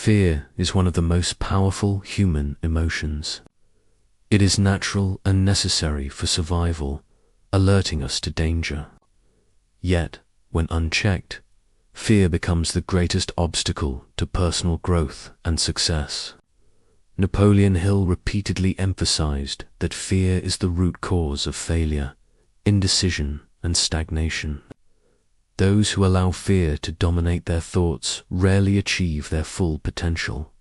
Fear is one of the most powerful human emotions. It is natural and necessary for survival, alerting us to danger. Yet, when unchecked, fear becomes the greatest obstacle to personal growth and success. Napoleon Hill repeatedly emphasized that fear is the root cause of failure, indecision, and stagnation. Those who allow fear to dominate their thoughts rarely achieve their full potential.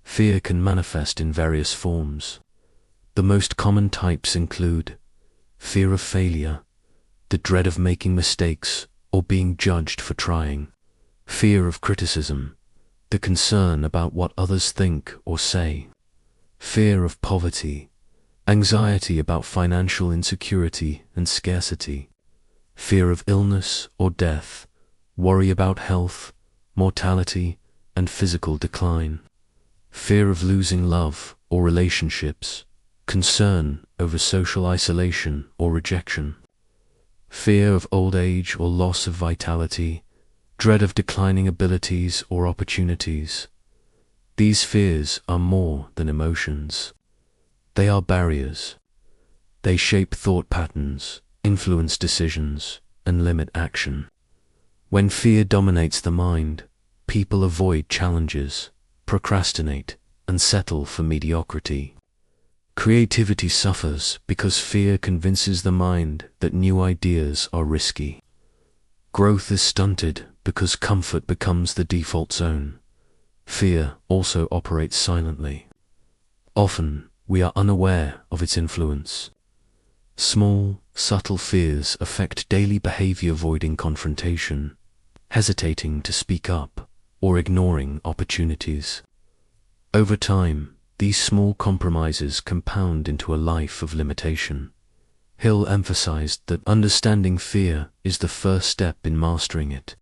Fear can manifest in various forms. The most common types include fear of failure, the dread of making mistakes or being judged for trying; fear of criticism, the concern about what others think or say; fear of poverty, anxiety about financial insecurity and scarcity; fear of illness or death, worry about health, mortality, and physical decline; fear of losing love or relationships, concern over social isolation or rejection; fear of old age or loss of vitality, dread of declining abilities or opportunities. These fears are more than emotions. They are barriers. They shape thought patterns, influence decisions, and limit action. When fear dominates the mind, people avoid challenges, procrastinate, and settle for mediocrity. Creativity suffers because fear convinces the mind that new ideas are risky. Growth is stunted because comfort becomes the default zone. Fear also operates silently. Often, we are unaware of its influence. Small, subtle fears affect daily behavior, avoiding confrontation, hesitating to speak up, or ignoring opportunities. Over time, these small compromises compound into a life of limitation. Hill emphasized that understanding fear is the first step in mastering it.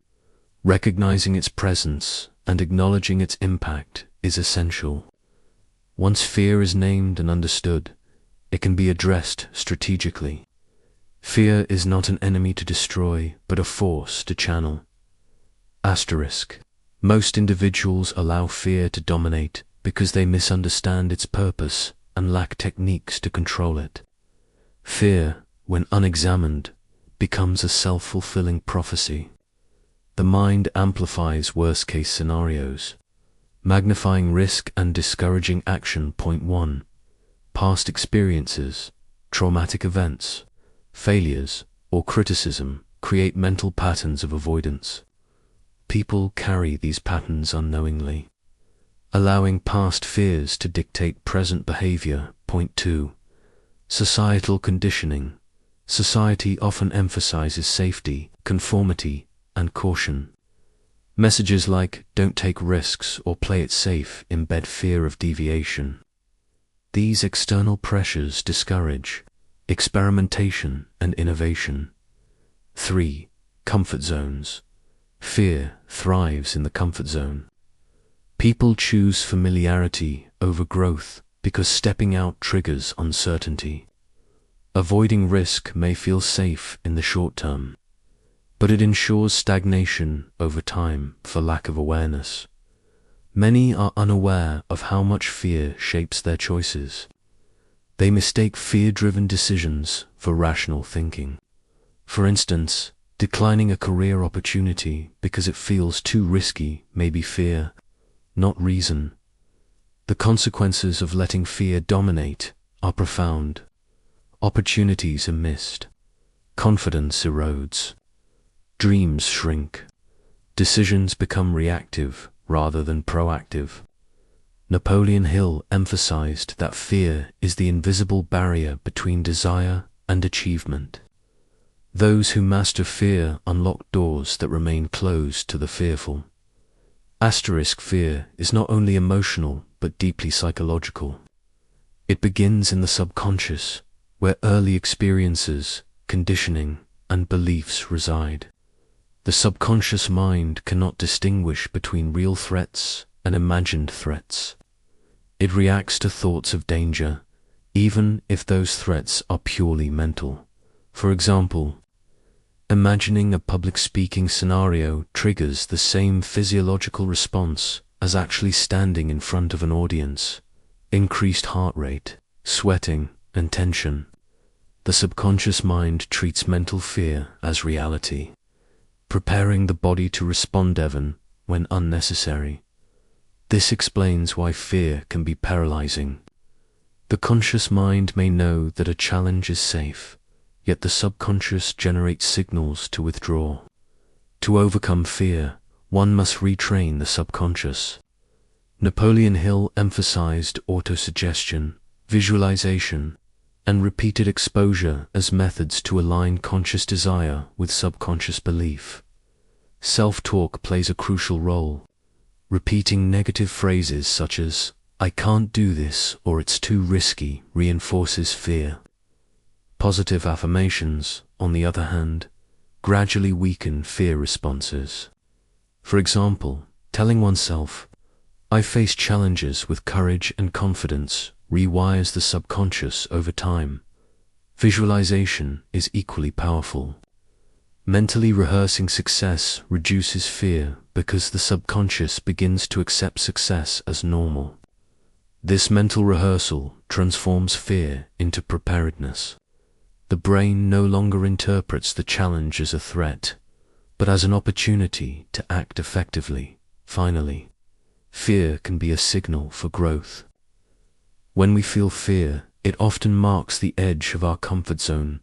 Recognizing its presence and acknowledging its impact is essential. Once fear is named and understood, it can be addressed strategically. Fear is not an enemy to destroy, but a force to channel. Asterisk. Most individuals allow fear to dominate because they misunderstand its purpose and lack techniques to control it. Fear, when unexamined, becomes a self-fulfilling prophecy. The mind amplifies worst-case scenarios, magnifying risk and discouraging action. Point 1. Past experiences, traumatic events, failures, or criticism create mental patterns of avoidance. People carry these patterns unknowingly, allowing past fears to dictate present behavior. Point 2. Societal conditioning. Society often emphasizes safety, conformity, and caution. Messages like "don't take risks" or "play it safe" embed fear of deviation. These external pressures discourage experimentation and innovation. 3. Comfort zones. Fear thrives in the comfort zone. People choose familiarity over growth because stepping out triggers uncertainty. Avoiding risk may feel safe in the short term, but it ensures stagnation over time for lack of awareness. Many are unaware of how much fear shapes their choices. They mistake fear-driven decisions for rational thinking. For instance, declining a career opportunity because it feels too risky may be fear, not reason. The consequences of letting fear dominate are profound. Opportunities are missed. Confidence erodes. Dreams shrink. Decisions become reactive rather than proactive. Napoleon Hill emphasized that fear is the invisible barrier between desire and achievement. Those who master fear unlock doors that remain closed to the fearful. Asterisk. Fear is not only emotional but deeply psychological. It begins in the subconscious, where early experiences, conditioning, and beliefs reside. The subconscious mind cannot distinguish between real threats and imagined threats. It reacts to thoughts of danger, even if those threats are purely mental. For example, imagining a public speaking scenario triggers the same physiological response as actually standing in front of an audience, increased heart rate, sweating, and tension. The subconscious mind treats mental fear as reality, preparing the body to respond even when unnecessary. This explains why fear can be paralyzing. The conscious mind may know that a challenge is safe, yet the subconscious generates signals to withdraw. To overcome fear, one must retrain the subconscious. Napoleon Hill emphasized autosuggestion, visualization, and repeated exposure as methods to align conscious desire with subconscious belief. Self-talk plays a crucial role. Repeating negative phrases such as, "I can't do this" or "it's too risky" reinforces fear. Positive affirmations, on the other hand, gradually weaken fear responses. For example, telling oneself, "I face challenges with courage and confidence," rewires the subconscious over time. Visualization is equally powerful. Mentally rehearsing success reduces fear because the subconscious begins to accept success as normal. This mental rehearsal transforms fear into preparedness. The brain no longer interprets the challenge as a threat, but as an opportunity to act effectively. Finally, fear can be a signal for growth. When we feel fear, it often marks the edge of our comfort zone,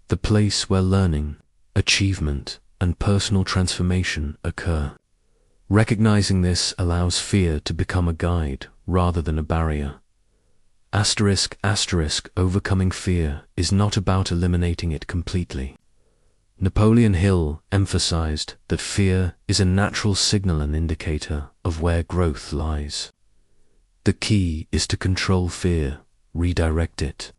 the place where learning, achievement, and personal transformation occur. Recognizing this allows fear to become a guide rather than a barrier. Overcoming fear is not about eliminating it completely. Napoleon Hill emphasized that fear is a natural signal and indicator of where growth lies. The key is to control fear, redirect it,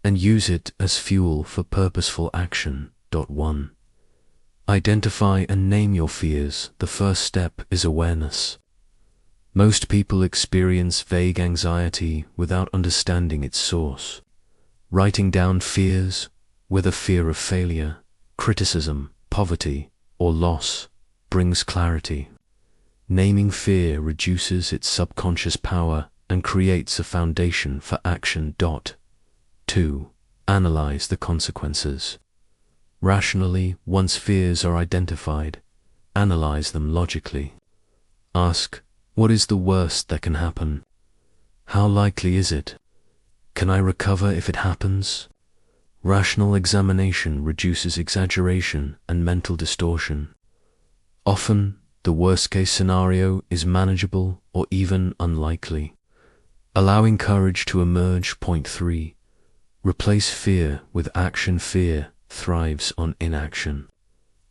and use it as fuel for purposeful action. 1. Identify and name your fears. The first step is awareness. Most people experience vague anxiety without understanding its source. Writing down fears, whether fear of failure, criticism, poverty, or loss, brings clarity. Naming fear reduces its subconscious power and creates a foundation for action. 2. Analyze the consequences. Rationally, once fears are identified, analyze them logically. Ask, what is the worst that can happen? How likely is it? Can I recover if it happens? Rational examination reduces exaggeration and mental distortion. Often, the worst-case scenario is manageable or even unlikely. Allowing courage to emerge. 3. Replace fear with action. Fear thrives on inaction.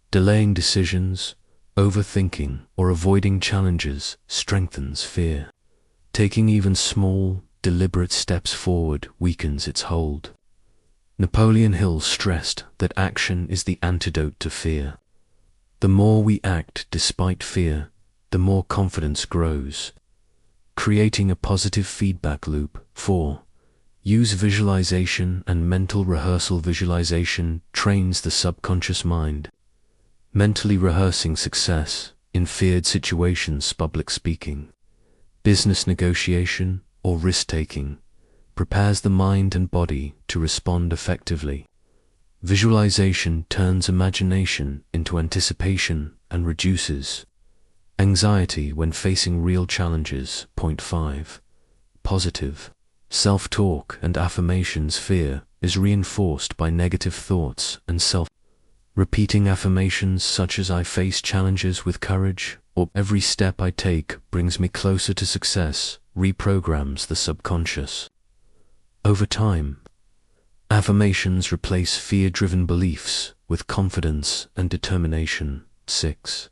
Delaying decisions, overthinking, or avoiding challenges strengthens fear. Taking even small, deliberate steps forward weakens its hold. Napoleon Hill stressed that action is the antidote to fear. The more we act despite fear, the more confidence grows, creating a positive feedback loop. 4. Use visualization and mental rehearsal. Visualization trains the subconscious mind. Mentally rehearsing success in feared situations, public speaking, business negotiation, or risk-taking, prepares the mind and body to respond effectively. Visualization turns imagination into anticipation and reduces anxiety when facing real challenges. 5. Positive self-talk and affirmations. Fear is reinforced by negative thoughts and repeating affirmations such as "I face challenges with courage" or "every step I take brings me closer to success" reprograms the subconscious. Over time, affirmations replace fear-driven beliefs with confidence and determination. 6.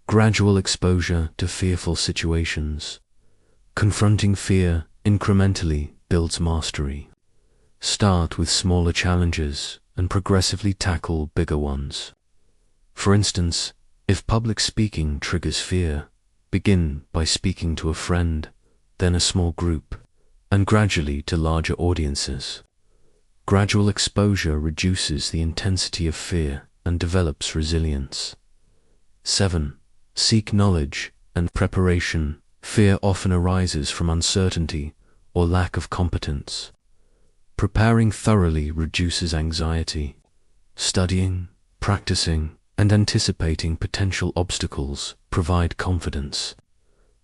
Gradual exposure to fearful situations. Confronting fear incrementally builds mastery. Start with smaller challenges and progressively tackle bigger ones. For instance, if public speaking triggers fear, begin by speaking to a friend, then a small group, and gradually to larger audiences. Gradual exposure reduces the intensity of fear and develops resilience. 7. Seek knowledge and preparation. Fear often arises from uncertainty or lack of competence. Preparing thoroughly reduces anxiety. Studying, practicing, and anticipating potential obstacles provide confidence.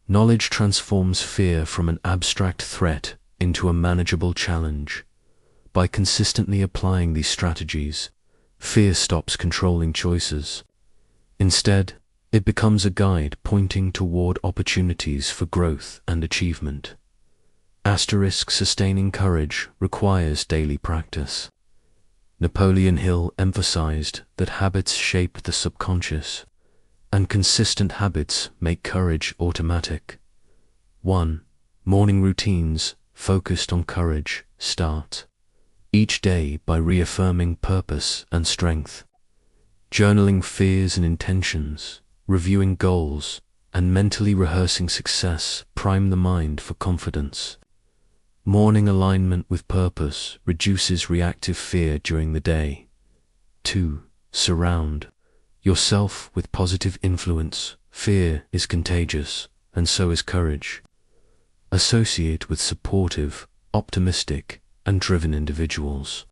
Knowledge transforms fear from an abstract threat into a manageable challenge. By consistently applying these strategies, fear stops controlling choices. Instead, it becomes a guide pointing toward opportunities for growth and achievement. Sustaining courage requires daily practice. Napoleon Hill emphasized that habits shape the subconscious, and consistent habits make courage automatic. 1. Morning routines focused on courage. Start each day by reaffirming purpose and strength. Journaling fears and intentions, reviewing goals, and mentally rehearsing success prime the mind for confidence. Morning alignment with purpose reduces reactive fear during the day. 2. Surround yourself with positive influence. Fear is contagious, and so is courage. Associate with supportive, optimistic, and driven individuals.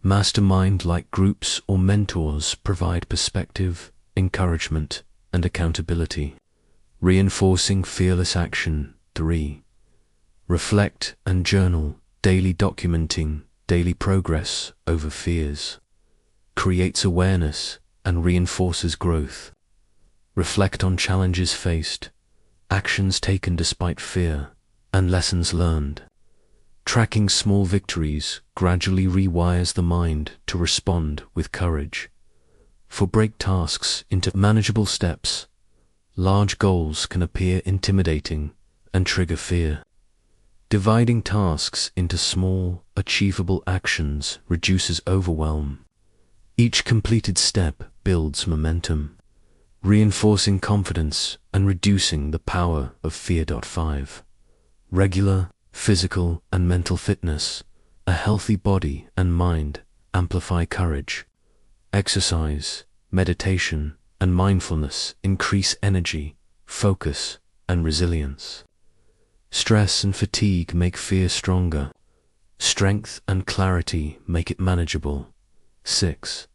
Mastermind-like groups or mentors provide perspective, encouragement, and accountability. Reinforcing fearless action. 3. Reflect and journal. Daily documenting daily progress over fears creates awareness and reinforces growth. Reflect on challenges faced, actions taken despite fear, and lessons learned. Tracking small victories gradually rewires the mind to respond with courage. Break tasks into manageable steps. Large goals can appear intimidating and trigger fear. Dividing tasks into small, achievable actions reduces overwhelm. Each completed step builds momentum, reinforcing confidence and reducing the power of fear. 5. Regular physical and mental fitness. A healthy body and mind amplify courage. Exercise, meditation, and mindfulness increase energy, focus, and resilience. Stress and fatigue make fear stronger. Strength and clarity make it manageable. 6.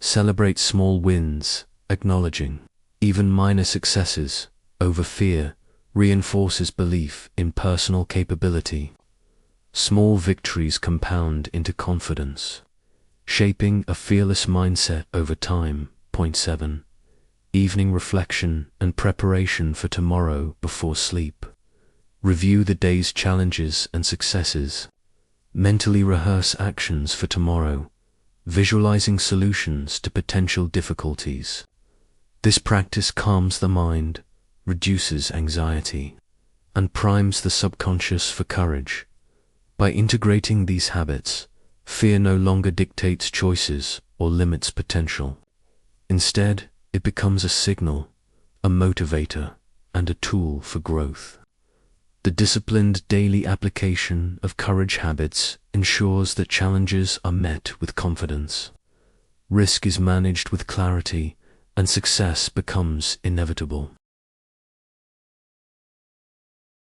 Celebrate small wins. Acknowledging even minor successes over fear reinforces belief in personal capability. Small victories compound into confidence, shaping a fearless mindset over time. 7. Evening reflection and preparation for tomorrow before sleep. Review the day's challenges and successes. Mentally rehearse actions for tomorrow, visualizing solutions to potential difficulties. This practice calms the mind, reduces anxiety, and primes the subconscious for courage. By integrating these habits, fear no longer dictates choices or limits potential. Instead, it becomes a signal, a motivator, and a tool for growth. The disciplined daily application of courage habits ensures that challenges are met with confidence, risk is managed with clarity, and success becomes inevitable.